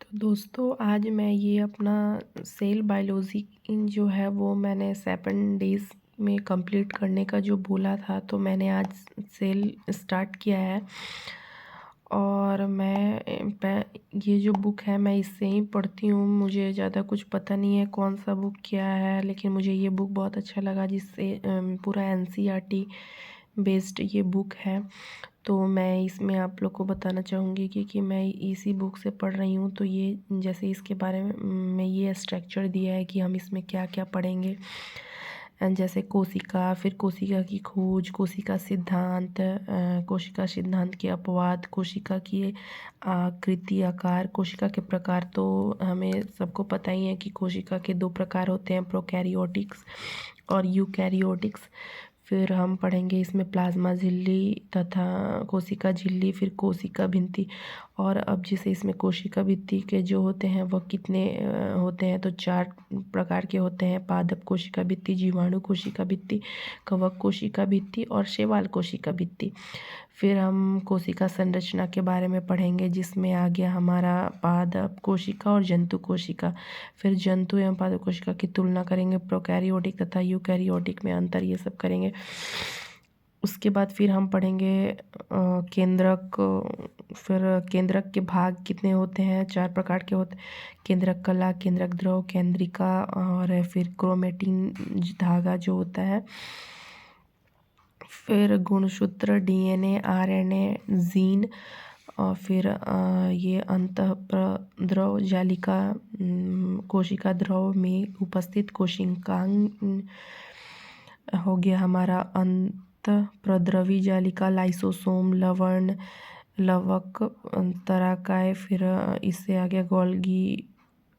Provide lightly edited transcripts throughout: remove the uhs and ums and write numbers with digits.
तो दोस्तों आज मैं ये अपना सेल बायोलॉजी जो है वो मैंने 7 डेज़ में कंप्लीट करने का जो बोला था, तो मैंने आज सेल स्टार्ट किया है। और ये जो बुक है मैं इससे ही पढ़ती हूँ। मुझे ज़्यादा कुछ पता नहीं है कौन सा बुक क्या है, लेकिन मुझे ये बुक बहुत अच्छा लगा, जिससे पूरा एनसीईआरटी बेस्ड ये बुक है। तो मैं इसमें आप लोग को बताना चाहूँगी कि मैं इसी बुक से पढ़ रही हूँ। तो ये जैसे इसके बारे में ये स्ट्रक्चर दिया है कि हम इसमें क्या क्या पढ़ेंगे। जैसे कोशिका, फिर कोशिका की खोज, कोशिका सिद्धांत, कोशिका सिद्धांत के अपवाद, कोशिका की आकृति, आकार, कोशिका के प्रकार। तो हमें सबको पता ही है कि कोशिका के 2 प्रकार होते हैं, प्रोकैरियोटिक्स और यूकैरियोटिक्स। फिर हम पढ़ेंगे इसमें प्लाज्मा झिल्ली तथा कोशिका झिल्ली, फिर कोशिका भित्ति। और अब जैसे इसमें कोशिका भित्ति के जो होते हैं वह कितने होते हैं, तो 4 प्रकार के होते हैं: पादप कोशिका भित्ति, जीवाणु कोशिका भित्ति, कवक कोशिका भित्ति और शैवाल कोशिका भित्ति। फिर हम कोशिका संरचना के बारे में पढ़ेंगे, जिसमें आ गया हमारा पादप कोशिका और जंतु कोशिका। फिर जंतु एवं पादप कोशिका की तुलना करेंगे, प्रोकैरियोटिक तथा यूकैरियोटिक में अंतर, ये सब करेंगे। उसके बाद फिर हम पढ़ेंगे केंद्रक। फिर केंद्रक के भाग कितने होते हैं, 4 प्रकार के होते हैं: केंद्रक कला, केंद्रक द्रव, केंद्रिका और फिर क्रोमेटिन धागा जो होता है। फिर गुणसूत्र, डीएनए, आरएनए, जीन। और फिर ये अंतःप्रद्रव जालिका, कोशिका द्रव में उपस्थित कोशिकांग हो गया हमारा अंतःप्रद्रवी जालिका, लाइसोसोम, लवण, लवक, तराकाय। फिर इससे आ गया गोल्गी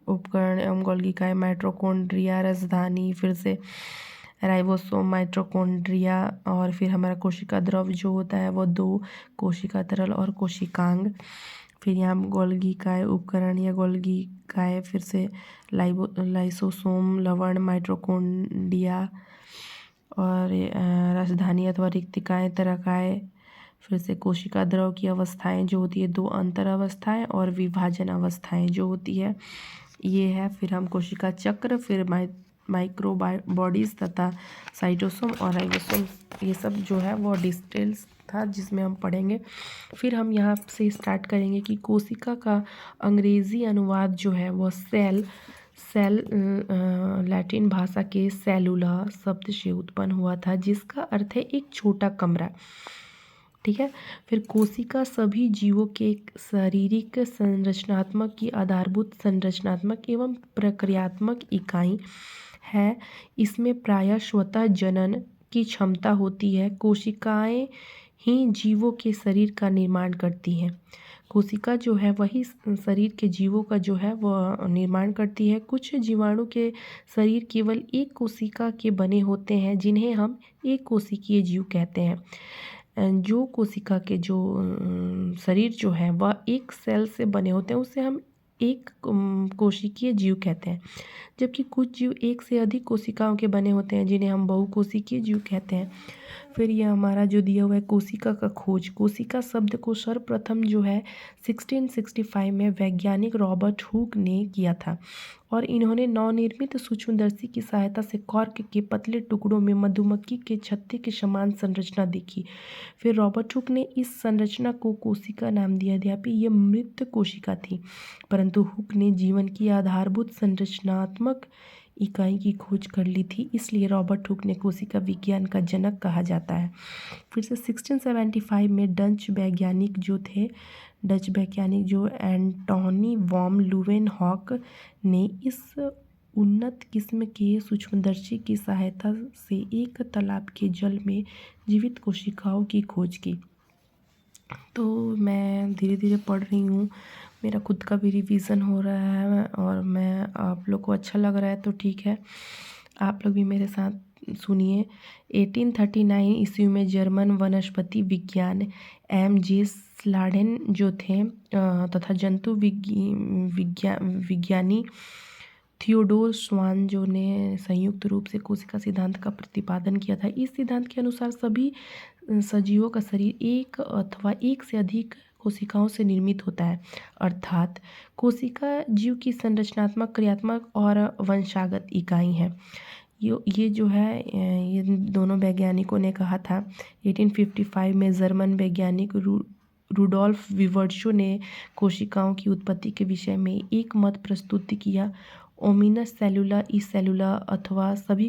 उपकरण एवं गोल्गी काय, माइटोकॉन्ड्रिया राजधानी, फिर से राइबोसोम, माइटोकॉन्ड्रिया। और फिर हमारा कोशिका द्रव जो होता है वो 2, कोशिका तरल और कोशिकांग। फिर यहाँ गोल्गी काय उपकरण या गोल्गी काय, फिर से लाइसोसोम, लवण, माइटोकॉन्ड्रिया और राजधानी अथवा रिक्तिकाएँ, तरकाएँ। फिर से कोशिका द्रव की अवस्थाएं जो होती है 2, अंतर अवस्थाएं और विभाजन अवस्थाएं जो होती है ये है। फिर हम कोशिका चक्र, फिर बॉडीज़ तथा साइटोसोम और राइबोसोम, ये सब जो है वो डिटेल्स था जिसमें हम पढ़ेंगे। फिर हम यहाँ से स्टार्ट करेंगे कि कोशिका का अंग्रेज़ी अनुवाद जो है वो सेल लैटिन भाषा के सेलुला शब्द से उत्पन्न हुआ था, जिसका अर्थ है एक छोटा कमरा। ठीक है। फिर कोशिका सभी जीवों के शारीरिक संरचनात्मक की आधारभूत संरचनात्मक एवं प्रक्रियात्मक इकाई है। इसमें प्रायः स्वतः जनन की क्षमता होती है। कोशिकाएं ही जीवों के शरीर का निर्माण करती हैं। कोशिका जो है वही शरीर के जीवों का जो है वह निर्माण करती है। कुछ जीवाणु के शरीर केवल एक कोशिका के बने होते हैं, जिन्हें हम एक कोशिकीय जीव कहते हैं। जो कोशिका के जो शरीर जो है वह एक सेल से बने होते हैं, उसे हम एक कोशिकीय जीव कहते हैं। जबकि कुछ जीव एक से अधिक कोशिकाओं के बने होते हैं, जिन्हें हम बहुकोशिकीय जीव कहते हैं। फिर यह हमारा जो दिया हुआ है कोशिका का खोज। कोशिका शब्द को सर्वप्रथम जो है 1665 में वैज्ञानिक रॉबर्ट हुक ने किया था, और इन्होंने नवनिर्मित सूक्ष्मदर्शी की सहायता से कॉर्क के पतले टुकड़ों में मधुमक्खी के छत्ते के समान संरचना देखी। फिर रॉबर्ट हुक ने इस संरचना को कोशिका नाम दिया। यद्यपि यह मृत कोशिका थी, परंतु हुक ने जीवन की आधारभूत संरचनात्मक इकाई की खोज कर ली थी, इसलिए रॉबर्ट हुक ने कोशिका विज्ञान का जनक कहा जाता है। फिर से 1675 में डच वैज्ञानिक जो एंटोनी वॉन ल्यूवेनहॉक ने इस उन्नत किस्म के सूक्ष्मदर्शी की सहायता से एक तालाब के जल में जीवित कोशिकाओं की खोज की। तो मैं धीरे धीरे पढ़ रही हूँ, मेरा खुद का भी रिवीजन हो रहा है, और मैं आप लोग को अच्छा लग रहा है तो ठीक है, आप लोग भी मेरे साथ सुनिए। 1839 ईस्वी में जर्मन वनस्पति विज्ञान M.J. स्लाडेन जो थे तथा जंतु विज्ञानी थियोडोर स्वान जो ने संयुक्त रूप से कोशिका सिद्धांत का प्रतिपादन किया था। इस सिद्धांत के अनुसार सभी सजीवों का शरीर एक अथवा एक से अधिक कोशिकाओं से निर्मित होता है। अर्थात कोशिका जीव की संरचनात्मक, क्रियात्मक और वंशागत इकाई है। ये जो है ये दोनों वैज्ञानिकों ने कहा था। 1855 में जर्मन वैज्ञानिक रुडोल्फ विवर्शो ने कोशिकाओं की उत्पत्ति के विषय में एक मत प्रस्तुत किया। ओमिनस सेलुला, ई सेलुला अथवा सभी